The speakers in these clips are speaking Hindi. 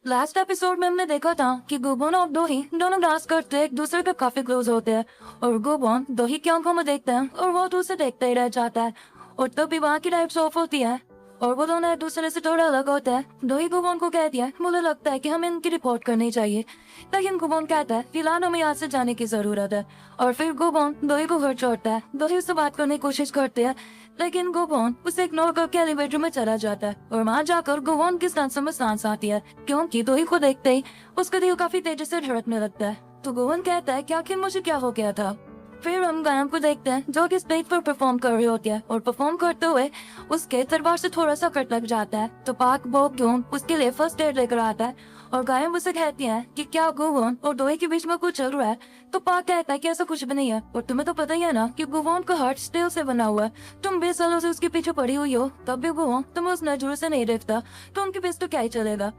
लास्ट एपिसोड में हमने देखा था कि गुबोन और दोही दोनों डांस करते एक दूसरे के काफी क्लोज होते हैं और गुबोन दोही की आंखों में देखता है और वो तो उसे देखता ही रह जाता है और तभी वहाँ की लाइट्स ऑफ होती है और वो दोनों एक दूसरे से थोड़ा अलग होता है। दोही गुबोन को कहती है मुझे लगता है कि हमें इनकी रिपोर्ट करनी चाहिए, लेकिन गुबोन कहता है फिलहाल हमें यहाँ से जाने की जरूरत है। और फिर गुबोन दोही को घर छोड़ता है। दोही उससे बात करने की कोशिश करते हैं लेकिन गुबोन उसे इग्नोर करके एलिवेटर में चला जाता है और वहाँ जाकर गुबोन की सांसों में सांस आती है क्योंकि दोही को देखते ही उसका दिल काफी तेजी से धड़कने लगता है। तो गुबोन कहता है कि आखिर मुझे क्या हो गया था। फिर हम गायम को देखते हैं जो कि स्टेज पर परफॉर्म कर रही होती है और परफॉर्म करते हुए उसके तलवार से थोड़ा सा कट लग जाता है। तो पाक बोक्यून उसके लिए फर्स्ट एड लेकर आता है और गायम उसे कहती है कि क्या गुवोन और दोही के बीच में कुछ चल रहा है। तो पाक कहता है कि ऐसा कुछ भी नहीं है और तुम्हें तो पता ही है ना कि गुवोन का हार्ट स्टील से बना हुआ है। तुम 20 सालों से उसके पीछे पड़ी हुई हो तब भी गुवोन तुम्हें उस नजर से नहीं देखता, तो उनके बीच तो क्या ही चलेगा।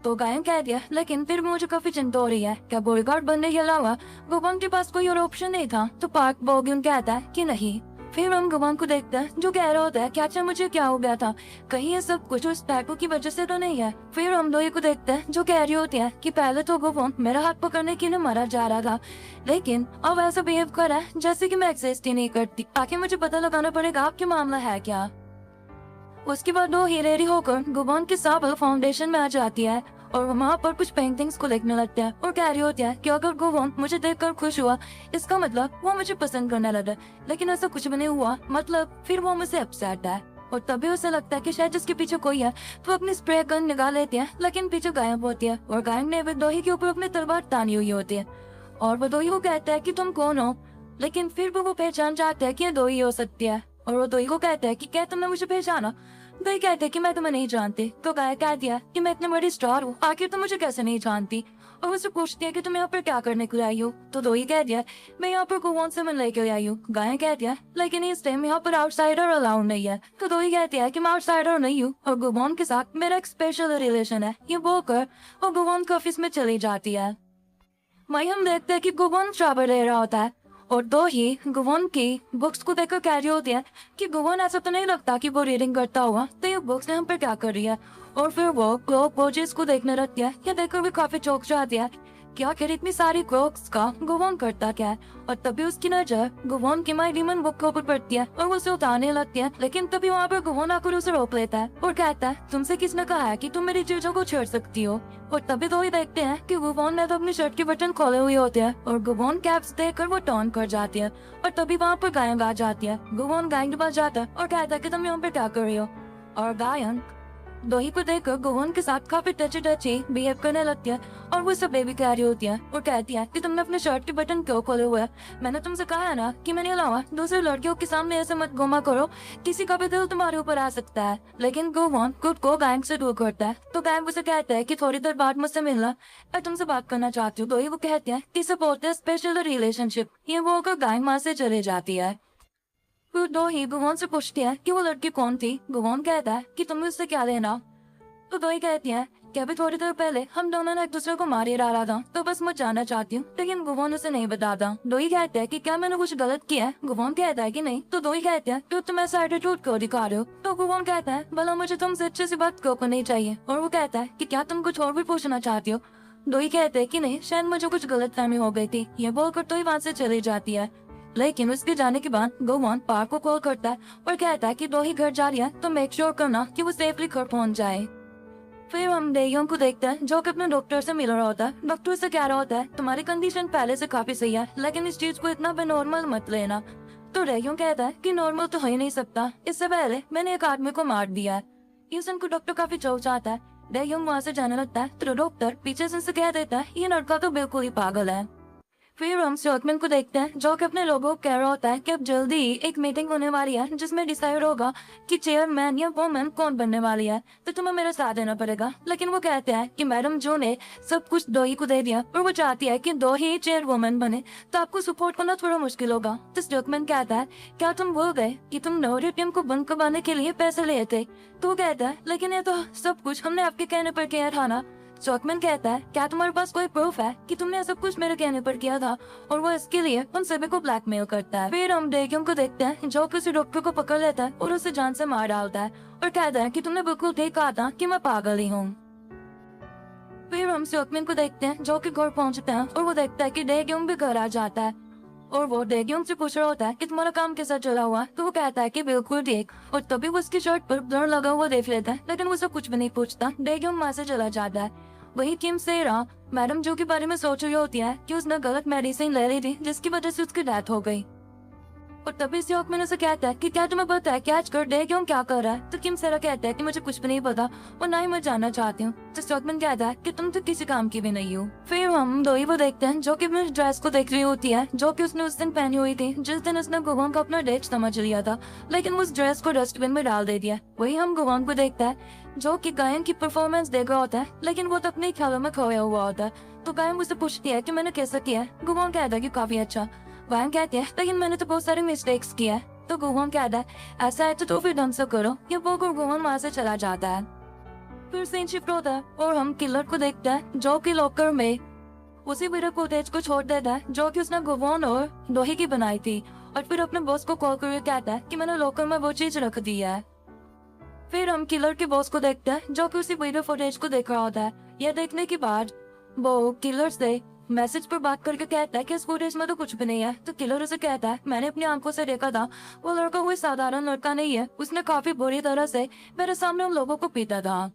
तो गायन कह दिया लेकिन फिर मुझे काफी चिंता हो रही है, क्या बॉडीगार्ड बनने के अलावा गुबोन के पास कोई और ऑप्शन नहीं था। तो पार्क बोग्यून कहता है कि नहीं। फिर हम गुबोन को देखते हैं जो कह रहा होता है क्या मुझे क्या हो गया था, कहीं ये सब कुछ उस टैटू की वजह से तो नहीं है। फिर हम दोही को देखते हैं जो कह रही होती है कि पहले तो गुबोन मेरा हाथ पकड़ने के लिए मरा जा रहा था लेकिन अब ऐसा बिहेव कर रहा है जैसे कि मैं एक्सिस्ट ही नहीं करती। आखिर मुझे पता लगाना पड़ेगा आपके मामला है क्या। उसके बाद दो रेडी होकर गुबोन के साथ फाउंडेशन में आ जाती है और वहाँ पर कुछ पेंटिंग्स को देखने लगता है और कह रही होती है कि अगर गुबोन मुझे देखकर खुश हुआ इसका मतलब वो मुझे पसंद करने लगा, लेकिन ऐसा कुछ भी नहीं हुआ, मतलब फिर वो मुझसे अपसेट है। और तभी उसे लगता है कि शायद इसके पीछे कोई है तो अपनी स्प्रे गन निकाल लेती है लेकिन पीछे गायब होती है और गायब ने दोही के ऊपर अपनी तलवार तानी हुई होती है और वो दोही को कहता है कि तुम कौन हो, लेकिन फिर भी वो पहचान जाता है कि ये दोही हो सकती है और वो दोही को कहता है कि क्या तुमने मुझे पहचाना। दोही कहते हैं कि मैं तुम्हें नहीं जानती। तो गाय कह दिया कि मैं इतनी बड़ी स्टार हूँ, आखिर तुम मुझे कैसे नहीं जानती। और उससे पूछती है कि तुम यहाँ पर क्या करने के लिए आई हो। तो दोही कह दिया मैं यहाँ पर गुबोन से मिलने के लिए आई हूँ। गाय कह दिया लेकिन इस टाइम यहाँ पर आउटसाइडर अलाउड नहीं है। तो दोही कहती है कि मैं आउटसाइडर नहीं हूँ और गुबोन के साथ मेरा एक स्पेशल रिलेशन है। ये बोलकर वो गुबोन के ऑफिस में चली जाती है। वही हम देखते हैं कि गुबोन ट्रैवल ले रहा होता है और दो ही गुबोन की बुक्स को देखकर कह रही होती है कि गुबोन ऐसा तो नहीं लगता कि वो रीडिंग करता हुआ, तो ये बुक्स ने हम पे क्या कर रही है। और फिर वो क्लॉक वॉचेस को देखने लगती है। ये देखकर भी काफी चौंक जाती है कि आखिर इतनी सारी क्लॉक्स का गुबोन करता क्या है। और तभी उसकी नजर गुबोन की माई डीमन बुक के ऊपर पड़ती है और वो उसे उतारने लगती है, लेकिन तभी वहाँ पर गुबोन आकर उसे रोक लेता है और कहता है तुमसे किसने कहा है कि तुम मेरी चीजों को छेड़ सकती हो। और तभी तो ही देखते हैं कि गुबोन ने तो अपनी शर्ट के बटन खोले हुए होते हैं और गुबोन कैप्स देखकर वो टर्न कर जाती है और तभी वहाँ पर गायन आ जाती है। गुबोन गायन के पास जाता है और कहता है कि तुम यहाँ पे क्या कर रही हो। और गायन दोही को देखकर गुबोन के साथ काफी टची बिहेव करने लगती है और वो सब बेबी कह रही होती है और कहती है कि तुमने अपने शर्ट के बटन क्यों खोले हुए हैं। मैंने तुमसे कहा है ना कि मैंने अलावा दूसरे लड़कियों के सामने ऐसे मत घुमा करो, किसी का भी दिल तुम्हारे ऊपर आ सकता है। लेकिन गुबोन खुद को गायन से दूर करता है। तो गायन उसे कहता है कि थोड़ी देर बाद मुझसे मिलना, मैं तुमसे बात करना चाहती हूँ। दोही वो कहती है कि सपोर्ट है स्पेशल रिलेशनशिप। ये वो गायन वहाँ से चले जाती है। फिर दोही गुबोन से पूछती है कि वो लड़की कौन थी। गुबोन कहता है कि तुम्हें उससे क्या लेना। तो दोही कहती है कि अभी थोड़ी देर पहले हम दोनों ने एक दूसरे को मार ही डाला था, तो बस मैं जानना चाहती हूँ, लेकिन गुबोन उसे नहीं बताता। दोही कहता है कि क्या मैंने कुछ गलत किया है। गुबोन कहता है कि नहीं। तो दोही कहता है कि तुम ऐसा एटीट्यूड क्यों दिखा रहे हो। तो गुबोन कहता है भला मुझे तुमसे अच्छे से बात क्यों नहीं चाहिए। और वो कहता है कि क्या तुम कुछ और भी पूछना चाहती हो। दोही कहते है कि नहीं, शायद मुझे कुछ गलतफहमी हो गई थी। ये बोलकर तो ही वहाँ से चली जाती है। लेकिन उसके जाने के बाद गुबोन पार्क को कॉल करता है और कहता है कि दोही घर जा रही है तो मेक श्योर करना कि वो सेफली घर पहुँच जाए। फिर हम डेयोंग को देखते हैं जो कि अपने डॉक्टर से मिल रहा होता है। डॉक्टर से कह रहा होता है तुम्हारी कंडीशन पहले से काफी सही है, लेकिन इस चीज को इतना बेनॉर्मल मत लेना। तो डेयोंग कहता है कि नॉर्मल तो हो ही नहीं सकता, इससे पहले मैंने एक आदमी को मार दिया है। ये सुनकर डॉक्टर काफी चौंकाता है। डेयोंग वहाँ से जाने लगता है तो डॉक्टर पीछे से कह देता है ये लड़का तो बिल्कुल ही पागल है। फिर हम स्टॉकमैन को देखते हैं जो कि अपने लोगों को कह रहा होता है कि अब जल्दी ही एक मीटिंग होने वाली है जिसमें डिसाइड होगा कि चेयरमैन या वोमैन कौन बनने वाली है, तो तुम्हें मेरा साथ देना पड़ेगा। लेकिन वो कहते हैं कि मैडम जो ने सब कुछ दोही को दे दिया और वो चाहती है कि दोही चेयर वोमैन बने, तो आपको सपोर्ट करना थोड़ा मुश्किल होगा। तो स्टॉकमैन कहता है क्या तुम भूल गए कि तुम नोरियम को बंद करवाने के लिए पैसे लिए थे। तो वो कहता है लेकिन ये तो सब कुछ हमने आपके कहने पर किया था ना। स्टॉकमैन कहता है क्या तुम्हारे पास कोई प्रूफ है कि तुमने सब कुछ मेरे कहने पर किया था। और वो इसके लिए उन सभी को ब्लैकमेल करता है। फिर हम डेक्यूम को देखते हैं जो किसी डॉक्टर को पकड़ लेता है और उसे जान से मार डालता है और कहता है कि तुमने बिल्कुल ठीक कहा था कि मैं पागल ही हूँ। फिर हम स्योकमिन को देखते हैं जो कि घर पहुंचते हैं और वो देखता है कि डेग्योंग भी घर आ जाता है और वो डेग्योंग से पूछ रहा होता है कि तुम्हारा काम कैसा चला हुआ। तो वो कहता है कि बिल्कुल ठीक। और तभी वो उसकी शर्ट पर ब्लर लगा हुआ देख लेता है, लेकिन वो सब कुछ भी नहीं पूछता। डेग्योंग वहां से चला जाता है। वही किम सेरा मैडम जो के बारे में सोच रही होती है कि उसने गलत मेडिसिन ले ली थी जिसकी वजह से उसकी डेथ हो गई। और तभी स्योकमिन उसे कहता है कि क्या तुम्हें पता है कि आजकल डेग्योंग क्या कर रहा है। तो किम सेरा कहता है कि मुझे कुछ भी नहीं पता और ना ही मैं जानना चाहती हूँ। तो स्योकमिन कहता है कि तुम तो किसी काम की भी नहीं हो। फिर हम दोई वो देखते हैं जो कि अपने ड्रेस को देख रही होती है जो कि उसने उस दिन पहनी हुई थी जिस दिन उसने गुवांग को अपना डेट समझ लिया था, लेकिन उस ड्रेस को डस्टबिन में डाल दे दिया। वही हम गुवांग को देखता है जो कि गायन की परफॉर्मेंस देख रहा होता है, लेकिन वो तो अपने ख्यालों में खोया हुआ होता है। तो गायन मुझसे पूछती है कि मैंने कैसा किया है। गुवांग कहता है कि काफी अच्छा। गायन कहती है लेकिन मैंने तो बहुत सारे मिस्टेक्स किया है। तो गुवांग कहता है ऐसा है तो फिर ढंग से करो। ये बोलकर गुवांग वहां से चला जाता है। फिर सीन शिफ्ट होता है और हम किलर को देखते हैं जो कि लॉकर में उसी वीडियो फुटेज को छोड़ देता है जो कि उसने गुवांग और दोही की बनाई थी और फिर अपने बॉस को कॉल करके कहता है कि मैंने लॉकर में वो चीज रख दी है। फिर हम किलर के बॉस को देखते हैं जो कि उसी वीडियो फुटेज को देख रहा होता है। यह देखने के बाद वो किलर से मैसेज पर बात करके कहता है कि इस फुटेज में तो कुछ भी नहीं है। तो किलर उसे कहता है मैंने अपनी आंखों से देखा था, वो लड़का कोई साधारण लड़का नहीं है, उसने काफी बुरी तरह से मेरे सामने उन लोगों को पीटा था।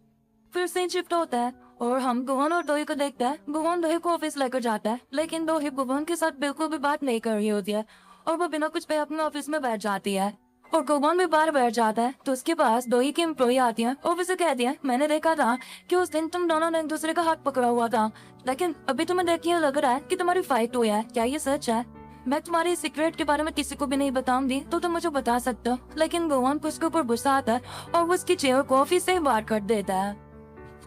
फिर सीन शिफ्ट होता है और हम गुवांग और दोही को देखते हैं। गुवांग दोही को ऑफिस लेकर जाता है, लेकिन दोही गुवांग के साथ बिल्कुल भी बात नहीं कर रही होती है और वो बिना कुछ पे अपने ऑफिस में बैठ जाती है और गुवांग भी बाहर बैठ जाता है। तो उसके पास दोही की एम्प्लॉय आती है और उसे कहती है मैंने देखा था कि उस दिन तुम दोनों ने एक दूसरे का हाथ पकड़ा हुआ था, लेकिन अभी तुम्हें देखिए लग रहा है कि तुम्हारी फाइट हुई है। क्या ये सच है? मैं तुम्हारी सीक्रेट के बारे में किसी को भी नहीं बताऊंगी तो तुम मुझे बता सकते हो। लेकिन गुवांग उसके ऊपर गुस्सा आता है और वो उसकी चेयर को ऑफिस से बाहर कर देता है।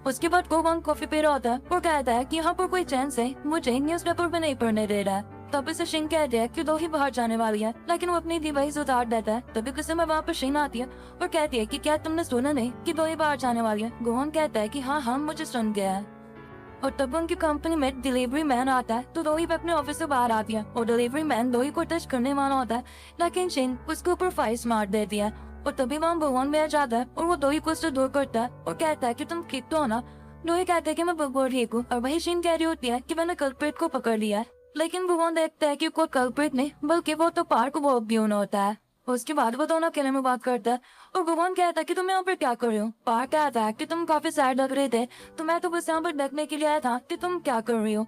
उसके बाद गुवांग कॉफी पी रहा होता है और कहता है कि यहाँ पर कोई चैन से मुझे न्यूज़पेपर पे नहीं पढ़ने दे रहा है। तभी से शिन कहते हैं कि दोही बाहर जाने वाली है, लेकिन वो अपनी डिवाइस उतार देता है। तभी गुस्से में वहाँ पर शिन आती है और कहती है कि क्या तुमने सुना नहीं कि दोही बाहर जाने वाली है। गुवांग कहता है कि हाँ मुझे सुन गया है। और तब उनकी कंपनी में डिलीवरी मैन आता है तो दोही अपने ऑफिस से बाहर आती है और डिलीवरी मैन दोही को टच करने वाला होता है, लेकिन शिन उसके ऊपर फाइस मार देती है। और तभी वहाँ भगवान में आ जाता है और वो दोही को उससे दूर करता है और कहता है कि तुम ठीक तो हो ना। दोही कहता है कि मैं बिल्कुल ठीक हूँ और वही शिन कह रही होती है कि मैंने कल्प्रिट को पकड़ लिया है, लेकिन भगवान देखता है कि कोई कल्प्रिट नहीं बल्कि वो तो पार्क वो अब्यून होता है। उसके बाद वो दोनों अकेले में बात करता है और भगवान कहता है कि तुम यहाँ पर क्या कर रहे हो। पार्क कहता है कि तुम काफी सैड लग रहे थे तो मैं तो बस यहाँ पर देखने के लिए आया था कि तुम क्या कर रही हो।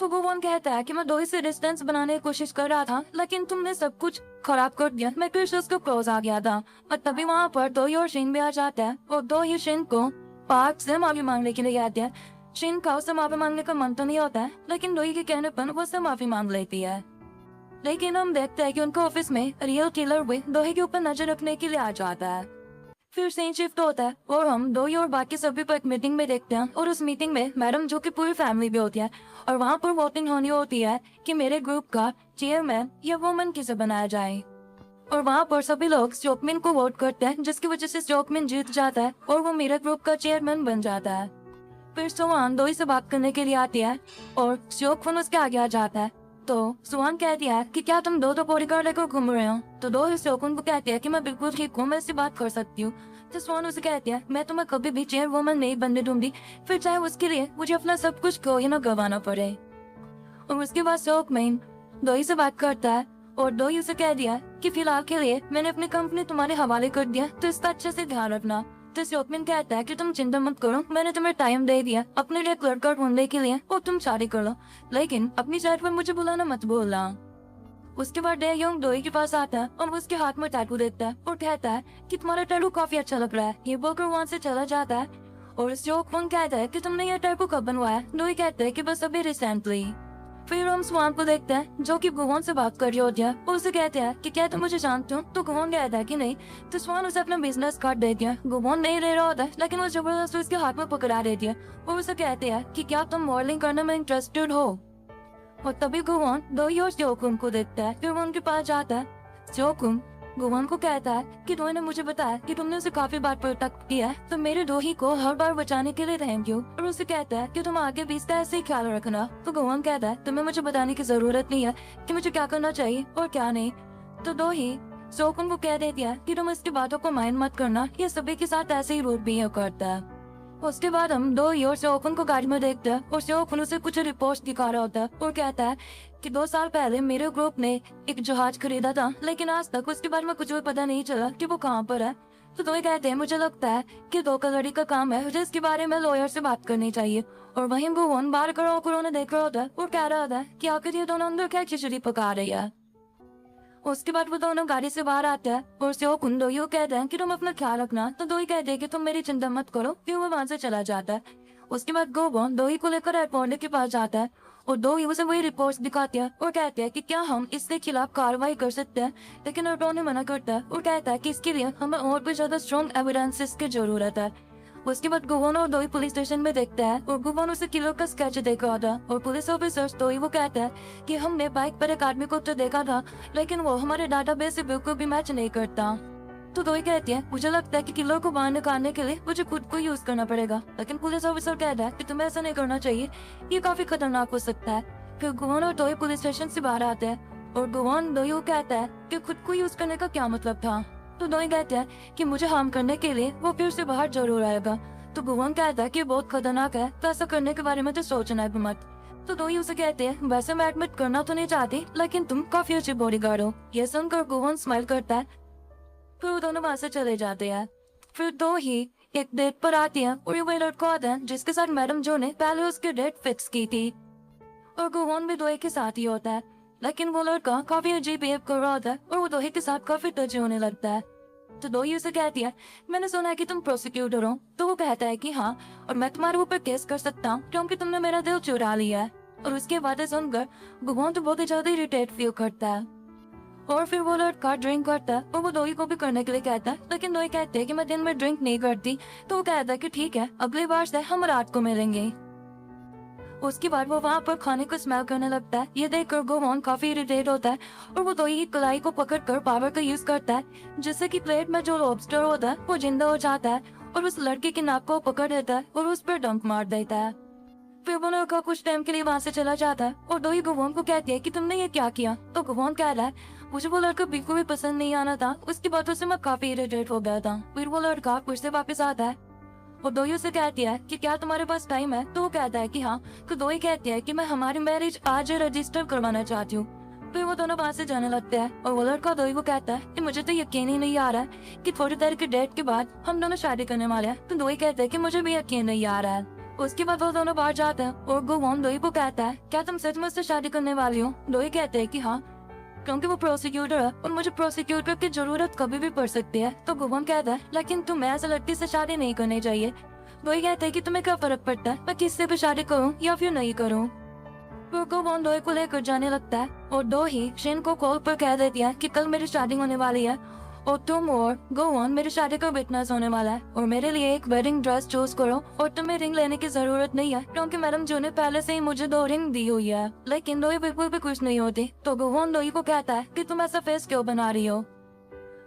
तो भगवान कहता है कि मैं दोही से डिस्टेंस बनाने की कोशिश कर रहा था, लेकिन तुमने सब कुछ खराब कर दिया। मैं फिर से उसको क्लोज आ गया था। और तभी वहाँ पर दोही और शिन भी आ जाता है और दोही शिन को पार्क से माफी मांगने के लिए कहते हैं। शिन का उससे माफी मांगने का मन तो नहीं होता है, लेकिन दोही के कहने पर वो उससे माफी मांग लेती है। लेकिन हम देखते हैं कि उनके ऑफिस में रियल किलर भी दोही के ऊपर नजर रखने के लिए आ जाता है। फिर सीन शिफ्ट होता है और हम दोही और बाकी सभी को एक मीटिंग में देखते हैं और उस मीटिंग में मैडम जो कि पूरी फैमिली भी होती है और वहाँ पर वोटिंग होनी होती है कि मेरे ग्रुप का चेयरमैन या वुमन किसे बनाया जाए। और वहाँ पर सभी लोग स्योकमिन को वोट करते हैं, जिसकी वजह से स्योकमिन जीत जाता है और वो मेरे ग्रुप का चेयरमैन बन जाता है। फिर सुहान दोही से बात करने के लिए आती है और स्योकफुन उसके आगे आ जाता है। तो सुहान कहती है कि क्या तुम दो बॉडीगार्ड लेकर घूम रहे हो। तो दोही स्योकफुन को कहती है कि मैं बिल्कुल ठीक हूँ, मैं इससे बात कर सकती हूँ। तो सुहान उसे कहती है मैं तुम्हें कभी भी चेयर वुमन नहीं बनने दूंगी, फिर चाहे उसके लिए मुझे अपना सब कुछ खो ही न गंवाना पड़े। और उसके बाद स्योकमिन दोही से बात करता है और दोही उसे कह दिया कि फिलहाल के लिए मैंने अपनी कंपनी तुम्हारे हवाले कर दिया, तो इसका अच्छे से ध्यान रखना। तो स्योकमिन कहता है कि तुम चिंता मत करो, मैंने तुम्हें टाइम दे दिया अपने लिए एक लड़का ढूंढने के लिए और तुम शादी कर लो, लेकिन अपनी साइड पर मुझे बुलाना मत भूलना। उसके बाद डेयोंग दोही के पास आता है और वो उसके हाथ में टैटू देता है और कहता है कि तुम्हारा टैटू काफी अच्छा लग रहा है। ये बोलकर वहाँ से चला जाता है और स्योकफुन कहता है कि तुमने ये टैटू कब बनवाया। दोही कहता है कि बस अभी रिसेंटली। फिर हम स्वान को देखते हैं जो कि गुवांग से बात कर रही होती है और उसे कहते हैं कि क्या तुम मुझे जानते हो। तो गुवांग कहता है कि नहीं। तो स्वान उसे अपना बिजनेस कार्ड देती है। गुवांग नहीं ले रहा होता है, लेकिन वो जबरदस्ती उसके हाथ में पकड़ा देती है और उसे कहते हैं कि क्या तुम मॉडलिंग करने में इंटरेस्टेड हो। और तभी गुवांग दोही और स्योकफुन को देखता है। फिर वो उनके पास जाता है। स्योकफुन गुवांग को कहता है कि दोही ने मुझे बताया कि तुमने उसे काफी बार प्रोटेक्ट किया है, तो मेरे दोही को हर बार बचाने के लिए थैंक यू। और उसे कहता है कि तुम आगे भी इसका ऐसे ही ख्याल रखना। तो गुवांग कहता है तुम्हें मुझे बताने की जरूरत नहीं है कि मुझे क्या करना चाहिए और क्या नहीं। तो दोही स्योकफुन को कह देती है कि तुम इसकी बातों को माइंड मत करना, ये सभी के साथ ऐसे ही रूट बिहेव करता है। उसके बाद हम दो और शोकुन को गाड़ी में देखते हैं और शोकुन उसे कुछ रिपोर्ट दिखा रहा होता है और कहता है कि 2 साल पहले मेरे ग्रुप ने एक जहाज खरीदा था, लेकिन आज तक उसके बारे में कुछ भी पता नहीं चला कि वो कहाँ पर है। तो दोई कहते हैं मुझे लगता है कि धोखाधड़ी का काम है जिसके बारे में लॉयर से बात करनी चाहिए। और वहीं गुवोन बाहर खड़ा होकर उन्हें देख रहा होता है और कह रहा होता है कि आखिर ये दोनों अंदर क्या खिचड़ी पका रही है। उसके बाद वो दोनों गाड़ी से बाहर आते हैं और शोकुन दोई कहते हैं कि तुम अपना ख्याल रखना। तो दोई कहते हैं कि तुम मेरी चिंता मत करो, फिर वो वहां से चला जाता है। उसके बाद गोबोन दोई को लेकर एयरपोर्ट के पास जाता है और दोई उसे वही रिपोर्ट्स दिखाती है और कहते हैं कि क्या हम इसके खिलाफ कार्रवाई कर सकते हैं, लेकिन अर्टोने मना करता है और कहता है कि इसके लिए हमें और भी ज्यादा स्ट्रॉन्ग एविडेंसेस की जरूरत है। उसके बाद गुवोन और दोई पुलिस स्टेशन में देखते हैं और गुवोन उसे किलर का स्केच देख रहा था और पुलिस ऑफिसर दोई वो कहता है कि हमने बाइक पर एक आदमी को तो देखा था, लेकिन वो हमारे डाटाबेस से बिल्कुल भी मैच नहीं करता। तो दोई कहती है मुझे लगता है कि किलर को बाहर निकालने के लिए मुझे खुद को यूज करना पड़ेगा, लेकिन पुलिस ऑफिसर कहता है कि तुम्हें ऐसा नहीं करना चाहिए, ये काफी खतरनाक हो सकता है। फिर गुवोन और दोई पुलिस स्टेशन से बाहर आते हैं और गुवोन दोई को कहता है कि खुद को यूज करने का क्या मतलब था। तो दोई कहते हैं कि मुझे हार्म करने के लिए वो फिर से बाहर जरूर आएगा। तो गुवोन कहता है कि बहुत खतरनाक है, तो ऐसा करने के बारे में तो सोचना भी मत। तो दोई उसे कहते हैं वैसे मैं एडमिट करना तो नहीं चाहती, लेकिन तुम काफी अच्छी बॉडीगार्ड हो। ये सुनकर गुवोन स्माइल करता है। फिर वो दोनों वहां से चले जाते हैं। फिर दो ही एक डेट पर आती है और ये वही लड़का आता है जिसके साथ मैडम जो ने पहले उसकी डेट फिक्स की थी। और गुवोन भी दोई के साथ ही होता है, लेकिन वो लड़का काफी अजीब बिहेव कर रहा होता है और वो दोई के साथ काफी टची होने लगता है। तो दोई उसे कहती है मैंने सुना है कि तुम प्रोसिक्यूटर हो। तो वो कहता है कि हाँ, और मैं तुम्हारे ऊपर केस कर सकता हूँ क्योंकि तुमने मेरा दिल चुरा लिया है। और उसके बाद सुनकर गुवोन तो बहुत ही ज्यादा इरिटेट फील करता है। और फिर वो लड़का ड्रिंक करता है और वो दोई को भी करने के लिए कहता है, लेकिन दोई कहते हैं कि मैं दिन में ड्रिंक नहीं करती। तो वो कहता है कि ठीक है, अगली बार से हम रात को मिलेंगे। उसके बाद वो वहाँ पर खाने को स्मेल करने लगता है। ये देखकर गुवोन काफी इरिटेट होता है और वो दोई की कलाई को पकड़कर पावर का यूज करता है, जिससे कि प्लेट में जो लॉबस्टर होता है वो जिंदा हो जाता है और उस लड़के की नाक को पकड़ देता है और उस पर डंक मार देता है। फिर वो लड़का कुछ टाइम के लिए वहाँ से चला जाता है और दोई गुवोन को कहती है कि तुमने ये क्या किया। तो गुवोन कह रहा है मुझे वो लड़का बिल्कुल भी पसंद नहीं आना था, उसकी बातों से मैं काफी इरिटेट हो गया था। फिर वो लड़का फिर से वापस आता है और दोई से कहती है कि क्या तुम्हारे पास टाइम है। तो वो कहता है कि हाँ। तो दोई कहती है कि मैं हमारी मैरिज आज रजिस्टर करवाना चाहती हूँ। फिर वो दोनों वहाँ से जाने लगते हैं और वो लड़का दोई को कहता है कि मुझे तो यकीन ही नहीं आ रहा है कि थोड़ी देर की डेट के बाद हम दोनों शादी करने वाले हैं। तो दोई कहते हैं कि मुझे भी यकीन नहीं आ रहा है। उसके बाद वो दोनों बाहर जाते हैं और गुवोन दोई को कहता है क्या तुम सच मुझसे शादी करने वाली हो। दोई कहते हैं कि हाँ, क्योंकि वो प्रोसिक्यूटर है और मुझे प्रोसिक्यूटर की जरूरत कभी भी पड़ सकती है। तो गुवोन कहता है लेकिन तुम्हें ऐसा लड़की से शादी नहीं करनी चाहिए। दोई कहते हैं कि तुम्हें क्या फर्क पड़ता है मैं किससे भी शादी करूं या फिर नहीं करूं। फिर गुवोन दोई को लेकर जाने लगता है और दो ही शिन को कॉल पर कह देती है कि कल मेरी शादी होने वाली है और तुम और गुवोन मेरी शादी का विटनेस होने वाला है और मेरे लिए एक वेडिंग ड्रेस चूज करो और तुम्हें रिंग लेने की जरूरत नहीं है क्योंकि मैडम जो ने पहले से ही मुझे 2 रिंग दी हुई है। लेकिन दोई बिल्कुल भी खुश नहीं होती। तो गुवोन दोई को कहता है कि तुम ऐसा फेस क्यों बना रही हो।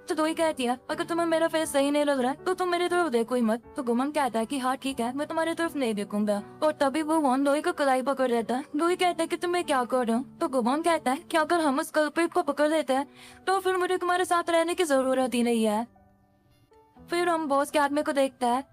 तो दोई कहती है अगर तुम्हें मेरा फेस सही नहीं लग रहा है तो तुम मेरी तरफ देखो ही मत। तो गुवोन कहता है कि हाँ ठीक है, मैं तुम्हारी तरफ नहीं देखूंगा। और तभी गुवोन दोई को कलाई पकड़ लेता है। दोई कहता है कि तुम क्या कर रहे हो। तो गुवोन कहता है कि अगर हम उस कल्प्रिट को पकड़ लेते हैं तो फिर मुझे तुम्हारे साथ रहने की जरूरत ही नहीं है। फिर हम बॉस के आदमी को देखता है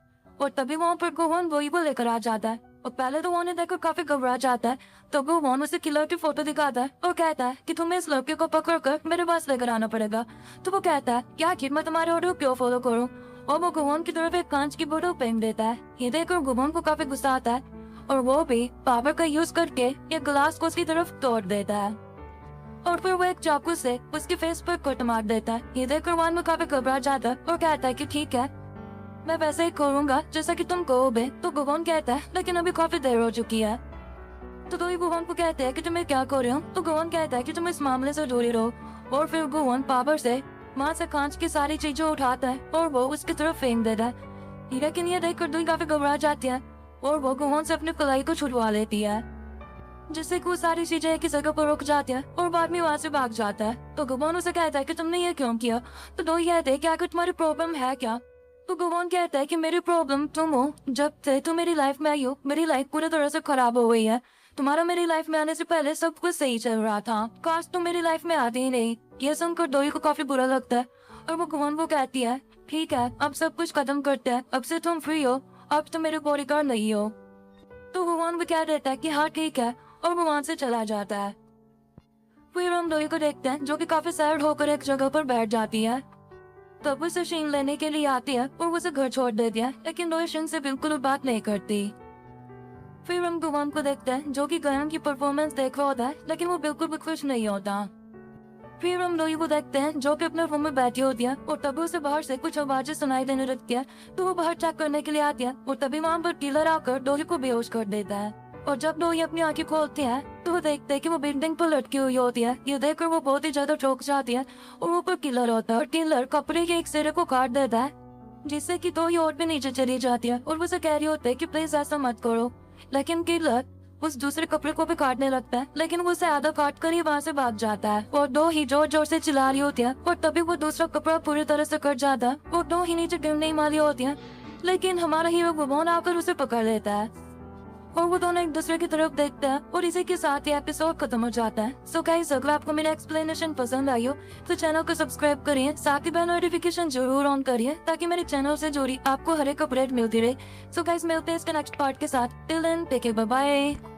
और तभी वहाँ पर गुवोन दोई को लेकर आ जाता है और पहले तो वो उन्हें देखकर काफी घबरा जाता है। तो गुवोन उसे किलर की फोटो दिखाता है और कहता है कि तुम्हें इस लड़के को पकड़कर मेरे पास लेकर आना पड़ेगा। तो वो कहता है क्या आखिर मैं तुम्हारे ऑर्डर क्यों फॉलो करूँ। और वो गुवोन की तरफ एक कांच की बोतल फेंक देता है। ये देखकर गुवोन को काफी गुस्सा आता है और वो भी पावर का यूज करके एक गिलास को उसकी तरफ तोड़ देता है और फिर वो एक चाकू से उसके फेस पर कट मार देता है। ये देखकर गुवोन में काफी घबरा जाता है और कहता है कि ठीक है, मैं वैसे ही करूंगा जैसा कि तुम कहोगे। तो गुवोन कहता है लेकिन अभी काफी देर हो चुकी है। तो दोई गुवोन को कहते हैं कि तुम्हें क्या कर रहे हो। तो गुवोन कहता है कि तुम इस मामले से दूरी रहो। और फिर गुवोन पावर से वहाँ से कांच की सारी चीजें उठाता है और वो उसकी तरफ फेंक देता है। लेकिन ये देखकर दोई काफी घबरा जाती है और वो गुवोन से अपनी कलाई को छुड़वा लेती है, जिससे वो सारी चीजें एक ही जगह पर रुक जाती है और बाद में वहाँ से भाग जाता है। तो गुवोन उसे कहता है कि तुमने ये क्यों किया। तो दोई कहते हैं कि आखिर तुम्हारी प्रॉब्लम है क्या। तो गुवोन कहता है कि मेरी प्रॉब्लम तुम हो। जब से तुम मेरी लाइफ में आई हो मेरी लाइफ पूरी तरह से खराब हो गई है। तुम्हारा मेरी लाइफ में आने से पहले सब कुछ सही चल रहा था, काश तुम मेरी लाइफ में आते ही नहीं। ये सुनकर दोई को काफी बुरा लगता है और वो गुवोन को कहती है ठीक है, अब सब कुछ खत्म करते हैं, अब से तुम फ्री हो अब तो मेरे बॉडीगार्ड नहीं हो। तो भगवान भी कह देता है कि हाँ ठीक है, और भगवान से चला जाता है। फिर हम लोही को देखते हैं जो कि काफी सैड होकर एक जगह पर बैठ जाती है। तब उसे शीन लेने के लिए आती है और उसे घर छोड़ देती है, लेकिन लोही शीन से बिल्कुल बात नहीं करती। फिर हम गुवान को देखते हैं जो कि गयन की परफॉर्मेंस देख रहा होता है, लेकिन वो बिल्कुल भी खुश नहीं होता। फिर हम लोही को देखते हैं जो कि अपने रूम में बैठी होती है और तभी उसे बाहर से कुछ आवाजें सुनाई देने लगती है। तो वो बाहर चेक करने के लिए आती है और तभी वहाँ पर किलर आकर लोही को बेहोश कर देता है। और जब लोही अपनी आंखें खोलती है तो वो देखते हैं कि वो बिल्डिंग पर लटकी हुई होती है। ये देखकर वो बहुत ही ज्यादा चौंक जाती है और ऊपर किलर होता है और किलर कपड़े के एक सिरे को काट देता है, जिससे कि लोही और भी नीचे चली जाती है और वो उसे कह रही होती है कि प्लीज ऐसा मत करो। लेकिन किलर उस दूसरे कपड़े को भी काटने लगता है, लेकिन वो उसे आधा काट कर ही वहाँ से भाग जाता है। और दो ही जोर जोर से चिल्ला रही होती है और तभी वो दूसरा कपड़ा पूरी तरह से कट जाता है और दो ही नीचे गिरने ही वाली होती है, लेकिन हमारा हीरो गुबोन आकर उसे पकड़ लेता है और वो दोनों एक दूसरे की तरफ देखते हैं और इसी के साथ ही एपिसोड खत्म हो जाता है। सो गाइस, अगर आपको मेरा एक्सप्लेनेशन पसंद आई हो तो चैनल को सब्सक्राइब करिए, साथ ही बेल नोटिफिकेशन जरूर ऑन करिए ताकि मेरे चैनल से जुड़ी आपको हर एक अपडेट मिलती रहे। सो गाइस, मिलते हैं इसके नेक्स्ट पार्ट के साथ। Till then take care, bye bye.